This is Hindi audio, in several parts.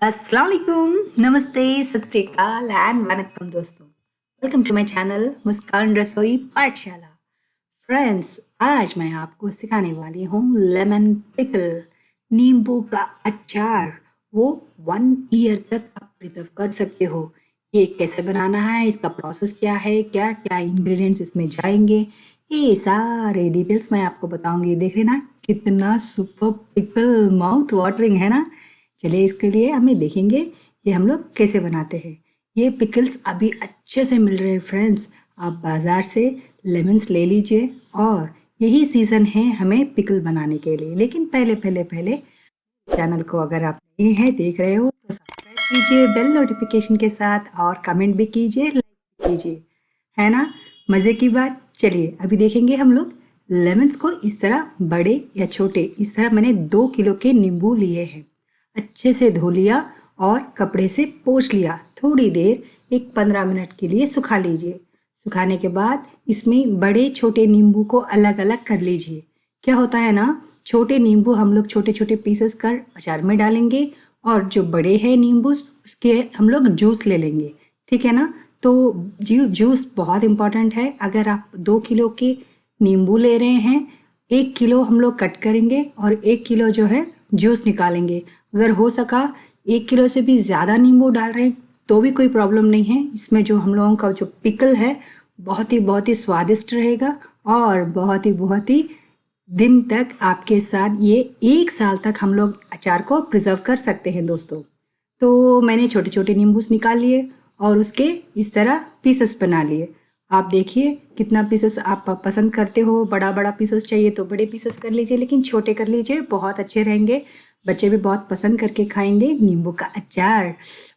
अस्सलाम वालेकुम, नमस्ते, सत श्री अकाल एंड वनक्कम दोस्तों। वेलकम टू माय चैनल मुस्कान रसोई पाठशाला। फ्रेंड्स, आज मैं आपको सिखाने वाली हूँ लेमन पिकल, नींबू का अचार। वो 1 ईयर तक आप प्रिजर्व कर सकते हो। ये कैसे बनाना है, इसका प्रोसेस क्या है, क्या क्या इंग्रेडिएंट्स इसमें जाएंगे, ये सारे डिटेल्स मैं आपको बताऊंगी। देख रहे ना कितना सुपर पिकल, माउथ वाटरिंग है ना। चलिए इसके लिए हमें देखेंगे ये हम लोग कैसे बनाते हैं। ये पिकल्स अभी अच्छे से मिल रहे हैं फ्रेंड्स। आप बाज़ार से लेमन्स ले लीजिए और यही सीज़न है हमें पिकल बनाने के लिए। लेकिन पहले चैनल को अगर आप नए हैं, देख रहे हो, तो सब्सक्राइब कीजिए बेल नोटिफिकेशन के साथ और कमेंट भी कीजिए, लाइक कीजिए, है ना। मज़े की बात। चलिए अभी देखेंगे हम लोग लेमन्स को इस तरह बड़े या छोटे। इस तरह मैंने 2 किलो के नींबू लिए हैं। अच्छे से धो लिया और कपड़े से पोंछ लिया। थोड़ी देर 15 मिनट के लिए सुखा लीजिए। सुखाने के बाद इसमें बड़े छोटे नींबू को अलग अलग कर लीजिए। क्या होता है ना, छोटे नींबू हम लोग छोटे छोटे पीसेस कर अचार में डालेंगे और जो बड़े हैं नींबू उसके हम लोग जूस ले लेंगे, ठीक है ना। तो जूस बहुत इम्पॉर्टेंट है। अगर आप 2 किलो के नींबू ले रहे हैं, 1 किलो हम लोग कट करेंगे और 1 किलो जो है जूस निकालेंगे। अगर हो सका 1 किलो से भी ज़्यादा नींबू डाल रहे हैं तो भी कोई प्रॉब्लम नहीं है। इसमें जो हम लोगों का जो पिकल है बहुत ही स्वादिष्ट रहेगा और बहुत ही दिन तक आपके साथ, ये 1 साल तक हम लोग अचार को प्रिजर्व कर सकते हैं दोस्तों। तो मैंने छोटे छोटे नींबूस निकाल लिए और उसके इस तरह पीसेस बना लिए। आप देखिए कितना पीसेस आप पसंद करते हो। बड़ा पीसेस चाहिए तो बड़े पीसेस कर लीजिए, लेकिन छोटे कर लीजिए, बहुत अच्छे रहेंगे। बच्चे भी बहुत पसंद करके खाएंगे नींबू का अचार।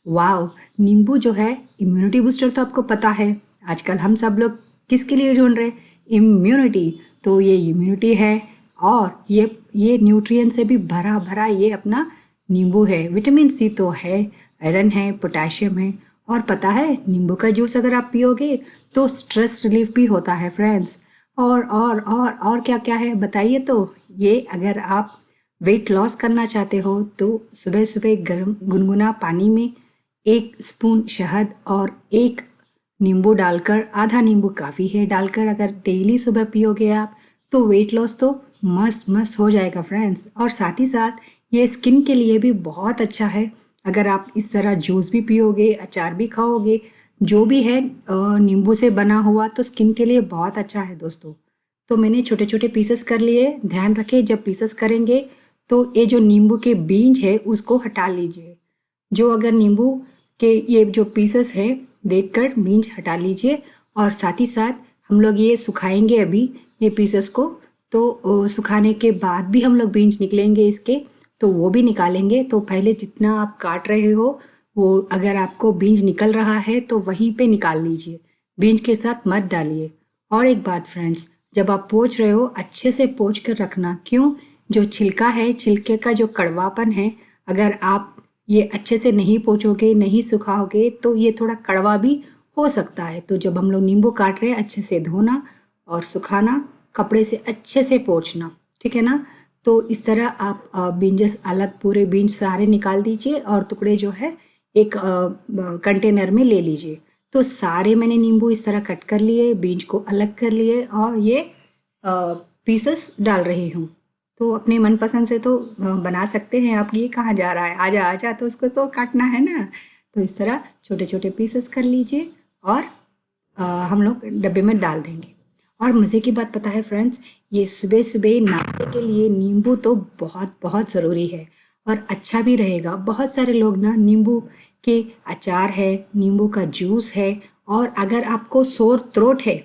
वाह, नींबू जो है इम्यूनिटी बूस्टर, तो आपको पता है आजकल हम सब लोग किसके लिए ढूंढ रहे हैं, इम्यूनिटी। तो ये इम्यूनिटी है और ये न्यूट्रिएंट से भी भरा भरा ये अपना नींबू है। विटामिन सी तो है, आयरन है, पोटेशियम है। और पता है नींबू का जूस अगर आप पियोगे तो स्ट्रेस रिलीफ भी होता है फ्रेंड्स। और क्या क्या है बताइए। तो ये अगर आप वेट लॉस करना चाहते हो तो सुबह सुबह गर्म गुनगुना पानी में 1 स्पून शहद और 1 नींबू डालकर, आधा नींबू काफ़ी है, डालकर अगर डेली सुबह पियोगे आप तो वेट लॉस तो मस्त मस्त हो जाएगा फ्रेंड्स। और साथ ही साथ ये स्किन के लिए भी बहुत अच्छा है। अगर आप इस तरह जूस भी पियोगे, अचार भी खाओगे, जो भी है नींबू से बना हुआ, तो स्किन के लिए बहुत अच्छा है दोस्तों। तो मैंने छोटे छोटे पीसेस कर लिए। ध्यान रखें जब पीसेस करेंगे तो ये जो नींबू के बीज है उसको हटा लीजिए। जो अगर नींबू के ये जो पीसेस है देखकर बीज हटा लीजिए। और साथ ही साथ हम लोग ये सुखाएंगे अभी ये पीसेस को। तो सुखाने के बाद भी हम लोग बीज निकलेंगे इसके, तो वो भी निकालेंगे। तो पहले जितना आप काट रहे हो वो अगर आपको बीज निकल रहा है तो वहीं पे निकाल लीजिए, बीज के साथ मत डालिए। और एक बात फ्रेंड्स, जब आप पोंछ रहे हो अच्छे से पोंछ कर रखना। क्यों? जो छिलका है, छिलके का जो कड़वापन है, अगर आप ये अच्छे से नहीं पोंछोगे, नहीं सुखाओगे तो ये थोड़ा कड़वा भी हो सकता है। तो जब हम लोग नींबू काट रहे हैं अच्छे से धोना और सुखाना, कपड़े से अच्छे से पोंछना, ठीक है ना। तो इस तरह आप बीन्स अलग, पूरे बीन्स सारे निकाल दीजिए और टुकड़े जो है एक कंटेनर में ले लीजिए। तो सारे मैंने नींबू इस तरह कट कर लिए, बीज को अलग कर लिए और ये पीसेस डाल रही हूँ। तो अपने मनपसंद से तो बना सकते हैं आप। ये कहाँ जा रहा है, आजा आजा, तो उसको तो काटना है ना। तो इस तरह छोटे छोटे पीसेस कर लीजिए और हम लोग डब्बे में डाल देंगे। और मज़े की बात पता है फ्रेंड्स, ये सुबह सुबह नाश्ते के लिए नींबू तो बहुत ज़रूरी है और अच्छा भी रहेगा। बहुत सारे लोग ना नींबू के अचार है, नींबू का जूस है, और अगर आपको सोर थ्रोट है,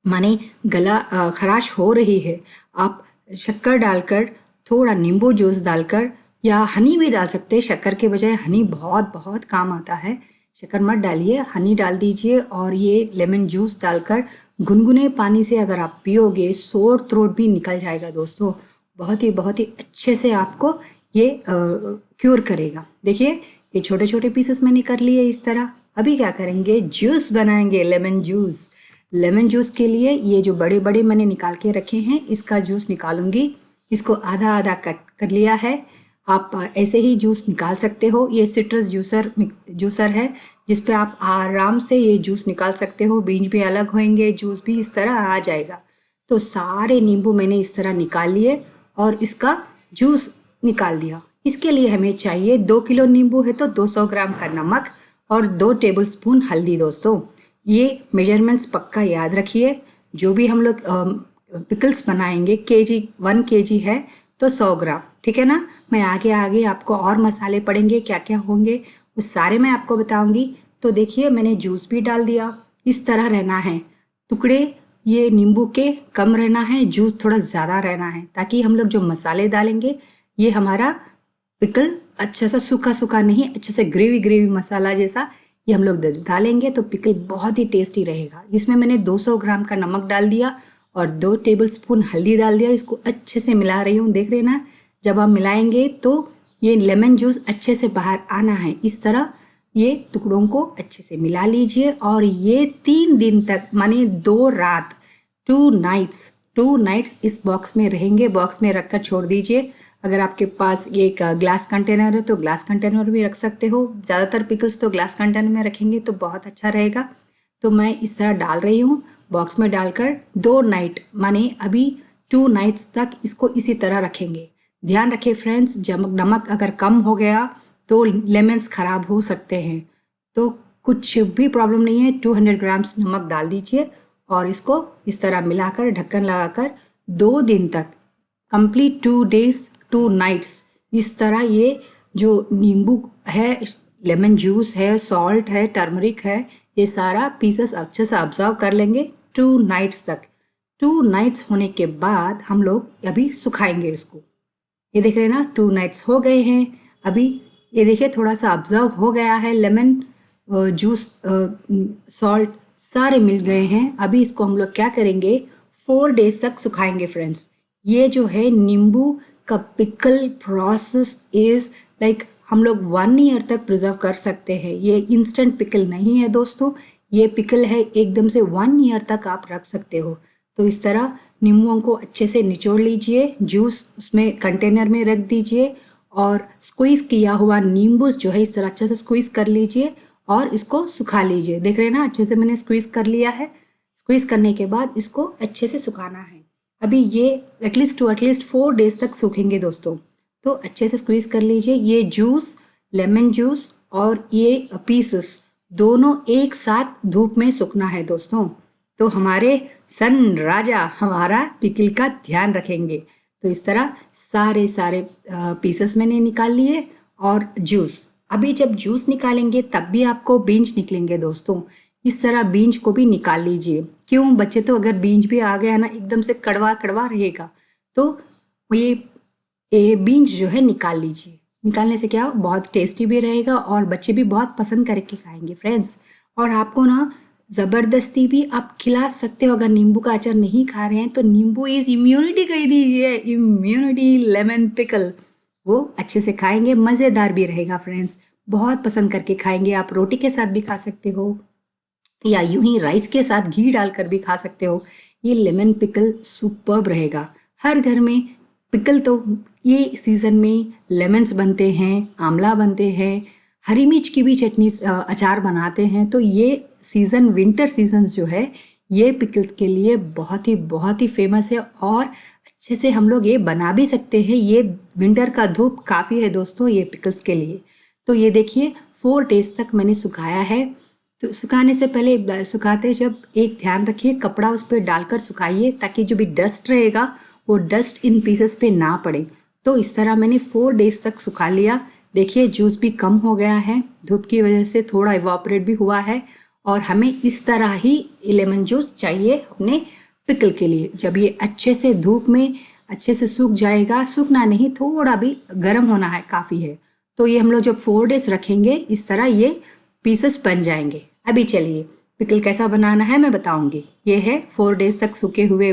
माने गला खराश हो रही है, आप शक्कर डालकर, थोड़ा नींबू जूस डालकर, या हनी भी डाल सकते हैं। शक्कर के बजाय हनी बहुत काम आता है। शक्कर मत डालिए, हनी डाल दीजिए और ये लेमन जूस डालकर गुनगुने पानी से अगर आप पियोगे, सोर थ्रोट भी निकल जाएगा दोस्तों। बहुत ही अच्छे से आपको ये क्योर करेगा। देखिए ये छोटे छोटे पीसेस मैंने कर लिए इस तरह। अभी क्या करेंगे, जूस बनाएंगे, लेमन जूस। लेमन जूस के लिए ये जो बड़े बड़े मैंने निकाल के रखे हैं, इसका जूस निकालूंगी। इसको आधा आधा कट कर लिया है आप ऐसे ही जूस निकाल सकते हो। ये सिट्रस जूसर है जिस पे आप आराम से ये जूस निकाल सकते हो। बीज भी अलग होंगे, जूस भी इस तरह आ जाएगा। तो सारे नींबू मैंने इस तरह निकाल लिए और इसका जूस निकाल दिया। इसके लिए हमें चाहिए 2 किलो नींबू है तो 200 ग्राम का नमक और 2 टेबलस्पून हल्दी। दोस्तों ये मेजरमेंट्स पक्का याद रखिए। जो भी हम लोग पिकल्स बनाएंगे, 1 केजी है तो 100 ग्राम, ठीक है ना। मैं आगे आगे आपको और मसाले पड़ेंगे, क्या क्या होंगे वो सारे मैं आपको बताऊंगी। तो देखिए मैंने जूस भी डाल दिया। इस तरह रहना है, टुकड़े ये नींबू के कम रहना है, जूस थोड़ा ज़्यादा रहना है, ताकि हम लोग जो मसाले डालेंगे ये हमारा पिकल अच्छा सा सूखा सूखा नहीं, अच्छे से ग्रेवी ग्रेवी मसाला जैसा ये हम लोग डालेंगे तो पिकल बहुत ही टेस्टी रहेगा। इसमें मैंने 200 ग्राम का नमक डाल दिया और 2 टेबलस्पून हल्दी डाल दिया। इसको अच्छे से मिला रही हूँ, देख रहे ना। जब आप मिलाएंगे तो ये लेमन जूस अच्छे से बाहर आना है। इस तरह ये टुकड़ों को अच्छे से मिला लीजिए और ये 3 दिन तक माने 2 रात 2 नाइट्स इस बॉक्स में रहेंगे। बॉक्स में रखकर छोड़ दीजिए। अगर आपके पास ये एक ग्लास कंटेनर है तो ग्लास कंटेनर भी रख सकते हो। ज़्यादातर पिकल्स तो ग्लास कंटेनर में रखेंगे तो बहुत अच्छा रहेगा। तो मैं इस तरह डाल रही हूँ बॉक्स में डालकर 2 नाइट माने अभी 2 नाइट्स तक इसको इसी तरह रखेंगे। ध्यान रखें फ्रेंड्स, जब नमक अगर कम हो गया तो लेमन्स खराब हो सकते हैं। तो कुछ भी प्रॉब्लम नहीं है, 200 ग्राम्स नमक डाल दीजिए और इसको इस तरह मिलाकर ढक्कन लगाकर 2 दिन तक कंप्लीट 2 डेज 2 नाइट्स इस तरह ये जो नींबू है, लेमन जूस है, सॉल्ट है, टर्मरिक है, ये सारा पीसेस अच्छे से ऑब्जर्व कर लेंगे 2 नाइट्स तक। 2 नाइट्स होने के बाद हम लोग अभी सुखाएंगे इसको। ये देख रहे हैं ना, 2 नाइट्स हो गए हैं। अभी ये देखिए थोड़ा सा ऑब्जर्व हो गया है, लेमन जूस सॉल्ट सारे मिल गए हैं। अभी इसको हम लोग क्या करेंगे, 4 डेज तक सुखाएंगे फ्रेंड्स। ये जो है नींबू का पिकल प्रोसेस इज लाइक हम लोग 1 ईयर तक प्रिजर्व कर सकते हैं। ये इंस्टेंट पिकल नहीं है दोस्तों, ये पिकल है एकदम से 1 ईयर तक आप रख सकते हो। तो इस तरह नींबुओं को अच्छे से निचोड़ लीजिए, जूस उसमें कंटेनर में रख दीजिए और स्क्वीज किया हुआ नींबू जो है इस तरह अच्छे से स्क्वीज कर लीजिए और इसको सुखा लीजिए। देख रहे हैं ना, अच्छे से मैंने स्क्वीज कर लिया है। स्क्वीज करने के बाद इसको अच्छे से सुखाना है। अभी ये एटलीस्ट 4 डेज तक सूखेंगे दोस्तों। तो अच्छे से स्क्वीज कर लीजिए। ये जूस, लेमन जूस और ये पीसेस दोनों एक साथ धूप में सूखना है दोस्तों। तो हमारे सन राजा हमारा पिकल का ध्यान रखेंगे। तो इस तरह सारे पीसेस मैंने निकाल लिए और जूस। अभी जब जूस निकालेंगे तब भी आपको बीज निकलेंगे दोस्तों। इस तरह बीज को भी निकाल लीजिए। क्यों बच्चे, तो अगर बीज भी आ गया ना एकदम से कड़वा कड़वा रहेगा, तो ये बीज जो है निकाल लीजिए। निकालने से क्या बहुत टेस्टी भी रहेगा और बच्चे भी बहुत पसंद करके खाएंगे फ्रेंड्स। और आपको ना ज़बरदस्ती भी आप खिला सकते हो। अगर नींबू का अचार नहीं खा रहे हैं तो नींबू इज इम्यूनिटी कह दीजिए, इम्यूनिटी लेमन पिकल, वो अच्छे से खाएंगे, मज़ेदार भी रहेगा फ्रेंड्स, बहुत पसंद करके खाएंगे। आप रोटी के साथ भी खा सकते हो या यूं ही राइस के साथ घी डालकर भी खा सकते हो। ये लेमन पिकल सुपर्ब रहेगा। हर घर में पिकल तो ये सीज़न में लेमन्स बनते हैं, आंवला बनते हैं, हरी मिर्च की भी चटनी अचार बनाते हैं। तो ये सीज़न, विंटर सीजन्स जो है ये पिकल्स के लिए बहुत ही फेमस है और अच्छे से हम लोग ये बना भी सकते हैं। ये विंटर का धूप काफ़ी है दोस्तों ये पिकल्स के लिए। तो ये देखिए 4 डेज तक मैंने सुखाया है। तो सुखाने से पहले सुखाते जब एक ध्यान रखिए, कपड़ा उस पर डालकर सुखाइए ताकि जो भी डस्ट रहेगा वो डस्ट इन पीसेस पे ना पड़े। तो इस तरह मैंने 4 डेज तक सुखा लिया। देखिए जूस भी कम हो गया है, धूप की वजह से थोड़ा इवापोरेट भी हुआ है। और हमें इस तरह ही लेमन जूस चाहिए अपने पिकल के लिए। जब ये अच्छे से धूप में अच्छे से सूख जाएगा, सूखना नहीं, थोड़ा भी गर्म होना है, काफ़ी है। तो ये हम लोग जब 4 डेज रखेंगे इस तरह ये पीसेस बन जाएंगे। अभी चलिए पिकल कैसा बनाना है मैं बताऊंगी। ये है 4 डेज तक सूखे हुए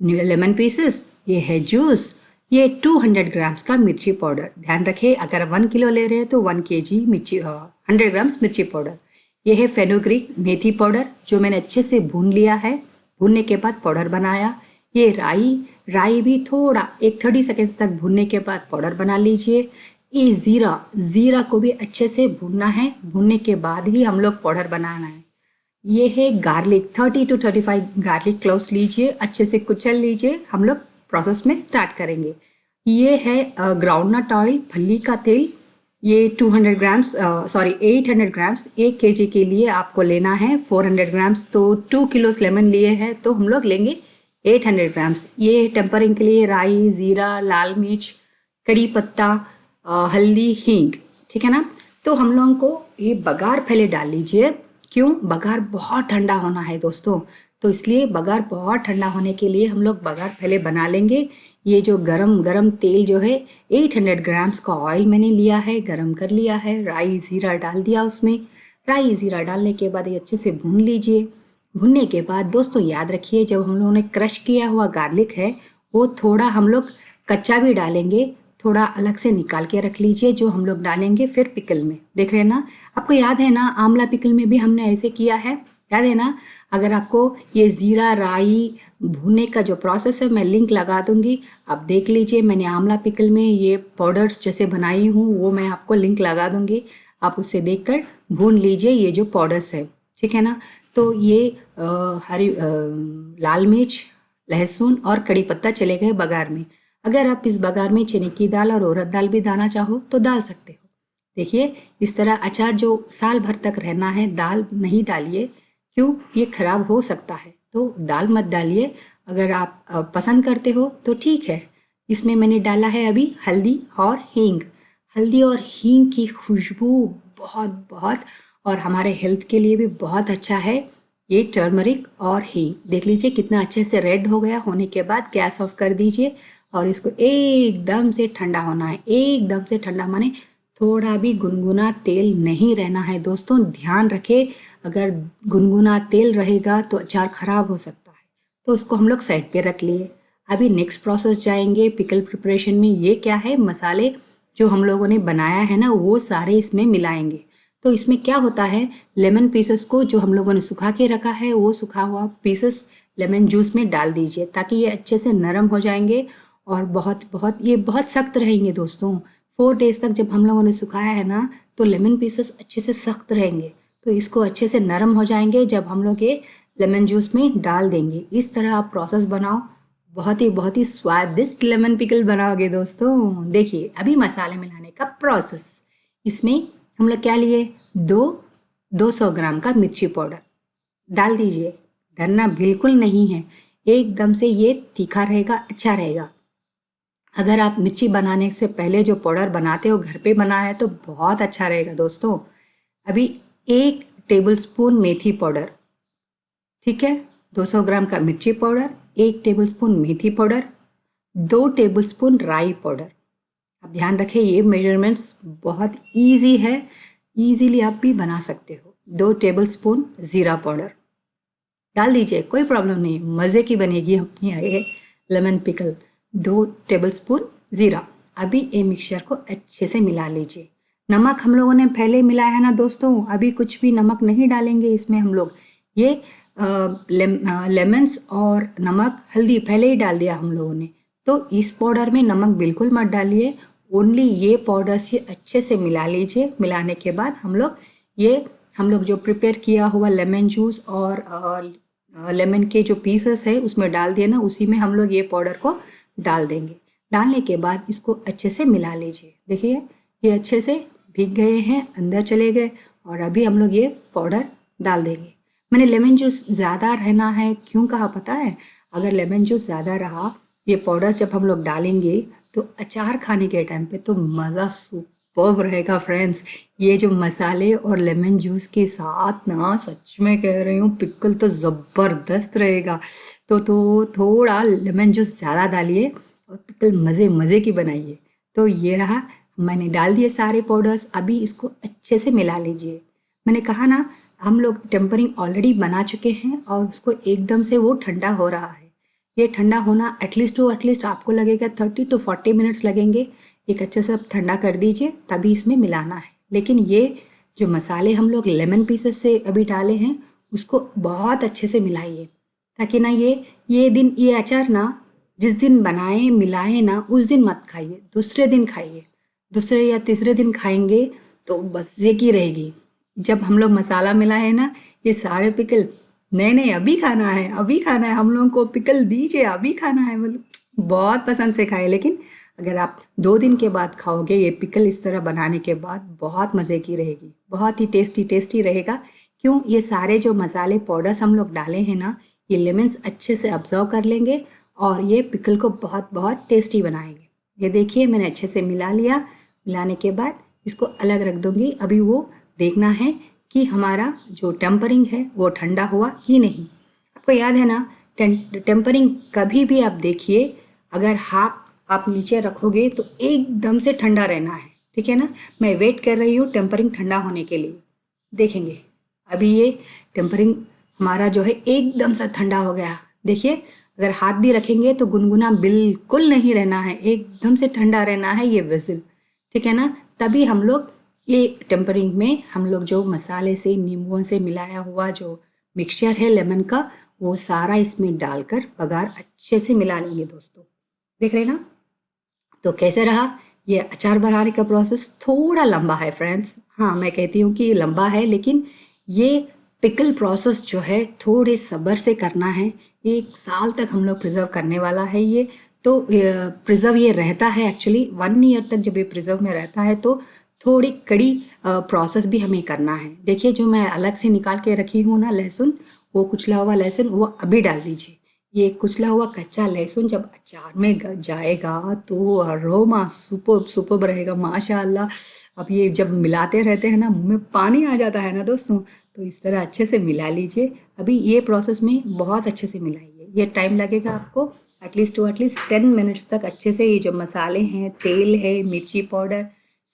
लेमन पीसेस, ये है जूस, ये 200 ग्राम्स का मिर्ची पाउडर। ध्यान रखें अगर 1 किलो ले रहे हैं तो 1 kg मिर्ची 100 ग्राम्स मिर्ची पाउडर। ये है फेनुग्रीक मेथी पाउडर जो मैंने अच्छे से भून लिया है, भूनने के बाद पाउडर बनाया। ये राई राई भी थोड़ा एक 30 सेकेंड्स तक भूनने के बाद पाउडर बना लीजिए। ये ज़ीरा ज़ीरा को भी अच्छे से भूनना है, भूनने के बाद ही हम लोग पाउडर बनाना है। ये है गार्लिक, 30 to 35 गार्लिक क्लोव्स लीजिए, अच्छे से कुचल लीजिए। हम लोग प्रोसेस में स्टार्ट करेंगे। ये है ग्राउंडनट ऑयल, फली का तेल। ये 200 ग्राम्स 800 ग्राम्स, 1 kg के लिए आपको लेना है। 400 ग्राम्स तो 2 किलोस लेमन लिए हैं तो हम लोग लेंगे 800 ग्राम्स। ये टेम्परिंग के लिए राई, ज़ीरा, लाल मिर्च, कड़ी पत्ता, हल्दी, हींग, ठीक है ना। तो हम लोगों को ये बघार पहले डाल लीजिए। क्यों? बघार बहुत ठंडा होना है दोस्तों, तो इसलिए बघार बहुत ठंडा होने के लिए हम लोग बघार पहले बना लेंगे। ये जो गरम गरम तेल जो है 800 ग्राम्स का ऑयल मैंने लिया है, गरम कर लिया है, राई ज़ीरा डाल दिया उसमें। राई ज़ीरा डालने के बाद ये अच्छे से भून लीजिए। भुनने के बाद दोस्तों याद रखिए, जब हम लोगों ने क्रश किया हुआ गार्लिक है वो थोड़ा हम लोग कच्चा भी डालेंगे, थोड़ा अलग से निकाल के रख लीजिए, जो हम लोग डालेंगे फिर पिकल में। देख रहे हैं ना, आपको याद है ना, आंवला पिकल में भी हमने ऐसे किया है, याद है ना। अगर आपको ये ज़ीरा राई भुनने का जो प्रोसेस है मैं लिंक लगा दूंगी, आप देख लीजिए। मैंने आंवला पिकल में ये पाउडर्स जैसे बनाई हूँ वो मैं आपको लिंक लगा दूंगी, आप उससे देखकर भून लीजिए ये जो पाउडर्स है, ठीक है ना। तो ये लाल मिर्च, लहसुन और कड़ी पत्ता चले गए बघार में। अगर आप इस बघार में चने की दाल और उड़द दाल भी डालना चाहो तो डाल सकते हो। देखिए इस तरह अचार जो साल भर तक रहना है, दाल नहीं डालिए, क्यों? ये खराब हो सकता है, तो दाल मत डालिए। अगर आप पसंद करते हो तो ठीक है। इसमें मैंने डाला है अभी हल्दी और हींग। हल्दी और हींग की खुशबू बहुत बहुत और हमारे हेल्थ के लिए भी बहुत अच्छा है ये टर्मरिक और हींग। देख लीजिए कितना अच्छे से रेड हो गया। होने के बाद गैस ऑफ कर दीजिए और इसको एकदम से ठंडा होना है। एकदम से ठंडा माने थोड़ा भी गुनगुना तेल नहीं रहना है दोस्तों, ध्यान रखें। अगर गुनगुना तेल रहेगा तो अचार खराब हो सकता है। तो इसको हम लोग साइड पे रख लिए। अभी नेक्स्ट प्रोसेस जाएंगे पिकल प्रिपरेशन में। ये क्या है, मसाले जो हम लोगों ने बनाया है ना वो सारे इसमें मिलाएंगे। तो इसमें क्या होता है, लेमन पीसेस को जो हम लोगों ने सुखा के रखा है वो सुखा हुआ पीसेस लेमन जूस में डाल दीजिए, ताकि ये अच्छे से नरम हो जाएंगे और बहुत बहुत ये बहुत सख्त रहेंगे दोस्तों। 4 डेज तक जब हम लोगों ने सुखाया है ना तो लेमन पीसेस अच्छे से सख्त रहेंगे, तो इसको अच्छे से नरम हो जाएंगे जब हम लोग ये लेमन जूस में डाल देंगे। इस तरह आप प्रोसेस बनाओ, बहुत ही स्वादिष्ट लेमन पिकल बनाओगे दोस्तों। देखिए अभी मसाले मिलाने का प्रोसेस। इसमें हम लोग क्या लिए, 200 ग्राम का मिर्ची पाउडर डाल दीजिए। डरना बिल्कुल नहीं है, एकदम से ये तीखा रहेगा, अच्छा रहेगा। अगर आप मिर्ची बनाने से पहले जो पाउडर बनाते हो घर पे बनाया है तो बहुत अच्छा रहेगा दोस्तों। अभी 1 टेबलस्पून मेथी पाउडर, ठीक है। 200 ग्राम का मिर्ची पाउडर, 1 टेबलस्पून मेथी पाउडर, 2 टेबलस्पून राई पाउडर। अब ध्यान रखें ये मेजरमेंट्स बहुत इजी है, इजीली आप भी बना सकते हो। 2 टेबलस्पून ज़ीरा पाउडर डाल दीजिए, कोई प्रॉब्लम नहीं, मज़े की बनेगी अपनी ये लेमन पिकल। 2 टेबलस्पून ज़ीरा। अभी ये मिक्सचर को अच्छे से मिला लीजिए। नमक हम लोगों ने पहले मिलाया है ना दोस्तों, अभी कुछ भी नमक नहीं डालेंगे इसमें हम लोग। ये लेमन्स और नमक, हल्दी पहले ही डाल दिया हम लोगों ने, तो इस पाउडर में नमक बिल्कुल मत डालिए। ओनली ये पाउडर से अच्छे से मिला लीजिए। मिलाने के बाद हम लोग जो प्रिपेयर किया हुआ लेमन जूस और लेमन के जो पीसेस है उसमें डाल दिए ना, उसी में हम लोग ये पाउडर को डाल देंगे। डालने के बाद इसको अच्छे से मिला लीजिए। देखिए ये अच्छे से भीग गए हैं, अंदर चले गए, और अभी हम लोग ये पाउडर डाल देंगे। मैंने लेमन जूस ज़्यादा रहना है क्यों कहा पता है? अगर लेमन जूस ज़्यादा रहा, ये पाउडर जब हम लोग डालेंगे तो अचार खाने के टाइम पे तो मज़ा सुपर्ब रहेगा फ्रेंड्स। ये जो मसाले और लेमन जूस के साथ ना, सच में कह रही हूँ, पिकल तो ज़बरदस्त रहेगा। तो थोड़ा लेमन जूस ज़्यादा डालिए और पिकल मज़े मज़े की बनाइए। तो ये रहा, मैंने डाल दिए सारे पाउडर्स। अभी इसको अच्छे से मिला लीजिए। मैंने कहा ना, हम लोग टेम्परिंग ऑलरेडी बना चुके हैं और उसको एकदम से वो ठंडा हो रहा है। ये ठंडा होना एटलीस्ट आपको लगेगा 30 to 40 मिनट्स लगेंगे। एक अच्छे से ठंडा कर दीजिए, तभी इसमें मिलाना है। लेकिन ये जो मसाले हम लोग लेमन पीसेस से अभी डाले हैं उसको बहुत अच्छे से मिलाइए, ताकि ना ये अचार ना जिस दिन बनाए मिलाए ना उस दिन मत खाइए, दूसरे दिन खाइए। दूसरे या तीसरे दिन खाएंगे तो बस ये की रहेगी। जब हम लोग मसाला मिलाए ना, ये सारे पिकल नहीं नहीं अभी खाना है, अभी खाना है, हम लोगों को पिकल दीजिए, अभी खाना है, मतलब बहुत पसंद से खाए। लेकिन अगर आप 2 दिन के बाद खाओगे ये पिकल इस तरह बनाने के बाद, बहुत मज़े की रहेगी, बहुत ही टेस्टी टेस्टी रहेगा। क्यों? ये सारे जो मसाले पाउडर्स हम लोग डाले हैं ना, ये लेमन्स अच्छे से अब्जॉर्व कर लेंगे और ये पिकल को बहुत बहुत टेस्टी बनाएंगे। ये देखिए मैंने अच्छे से मिला लिया। मिलाने के बाद इसको अलग रख दूंगी। अभी वो देखना है कि हमारा जो टेम्परिंग है वो ठंडा हुआ कि नहीं। आपको याद है ना, टेम्परिंग कभी भी आप देखिए, अगर हाथ आप नीचे रखोगे तो एकदम से ठंडा रहना है, ठीक है ना। मैं वेट कर रही हूँ टेम्परिंग ठंडा होने के लिए। देखेंगे अभी ये टेम्परिंग हमारा जो है एकदम से ठंडा हो गया। देखिए अगर हाथ भी रखेंगे तो गुनगुना बिल्कुल नहीं रहना है, एकदम से ठंडा रहना है ये वेसल, ठीक है ना। तभी हम लोग ये टेम्परिंग में हम लोग जो मसाले से नींबुओं से मिलाया हुआ जो मिक्सचर है लेमन का, वो सारा इसमें डालकर बघार अच्छे से मिला लेंगे दोस्तों। देख रहे ना। तो कैसे रहा ये अचार बनाने का प्रोसेस? थोड़ा लंबा है फ्रेंड्स, हाँ मैं कहती हूँ कि लंबा है, लेकिन ये पिकल प्रोसेस जो है थोड़े सब्र से करना है। 1 साल तक हम लोग प्रिजर्व करने वाला है ये। तो प्रिजर्व ये रहता है एक्चुअली 1 ईयर तक। जब ये प्रिजर्व में रहता है तो थोड़ी कड़ी प्रोसेस भी हमें करना है। देखिए जो मैं अलग से निकाल के रखी हूँ ना लहसुन, वो कुचला हुआ लहसुन वो अभी डाल दीजिए। ये कुचला हुआ कच्चा लहसुन जब अचार में जाएगा तो अरोमा सुपर सुपर रहेगा माशाल्लाह। अब ये जब मिलाते रहते हैं ना, मुंह में पानी आ जाता है ना दोस्तों। तो इस तरह अच्छे से मिला लीजिए। अभी ये प्रोसेस में बहुत अच्छे से मिलाइए, ये टाइम लगेगा आपको एटलीस्ट 10 मिनट्स तक अच्छे से। ये जो मसाले हैं, तेल है, मिर्ची पाउडर,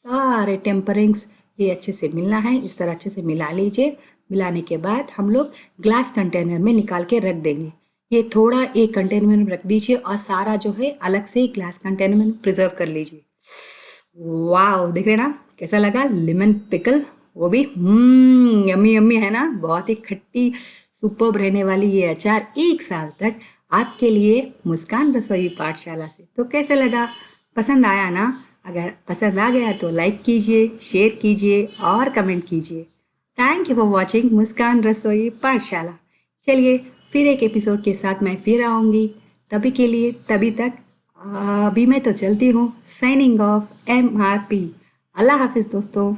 सारे टेम्परिंग्स ये अच्छे से मिलना है। इस तरह अच्छे से मिला लीजिए। मिलाने के बाद हम लोग ग्लास कंटेनर में निकाल के रख देंगे। ये थोड़ा एक कंटेनर में रख दीजिए और सारा जो है अलग से ग्लास कंटेनर में प्रिजर्व कर लीजिए। वाह देख रहे ना कैसा लगा लेमन पिकल, वो भी यम्मी यम्मी है ना। बहुत ही खट्टी सुपर्ब रहने वाली ये अचार 1 साल तक आपके लिए मुस्कान रसोई पाठशाला से। तो कैसे लगा? पसंद आया ना? अगर पसंद आ गया तो लाइक कीजिए, शेयर कीजिए और कमेंट कीजिए। थैंक यू फॉर वॉचिंग मुस्कान रसोई पाठशाला। चलिए फिर एक एपिसोड के साथ मैं फिर आऊँगी। तभी के लिए तभी तक अभी मैं तो चलती हूँ। Signing off MRP। अल्लाह हाफिज़ दोस्तों।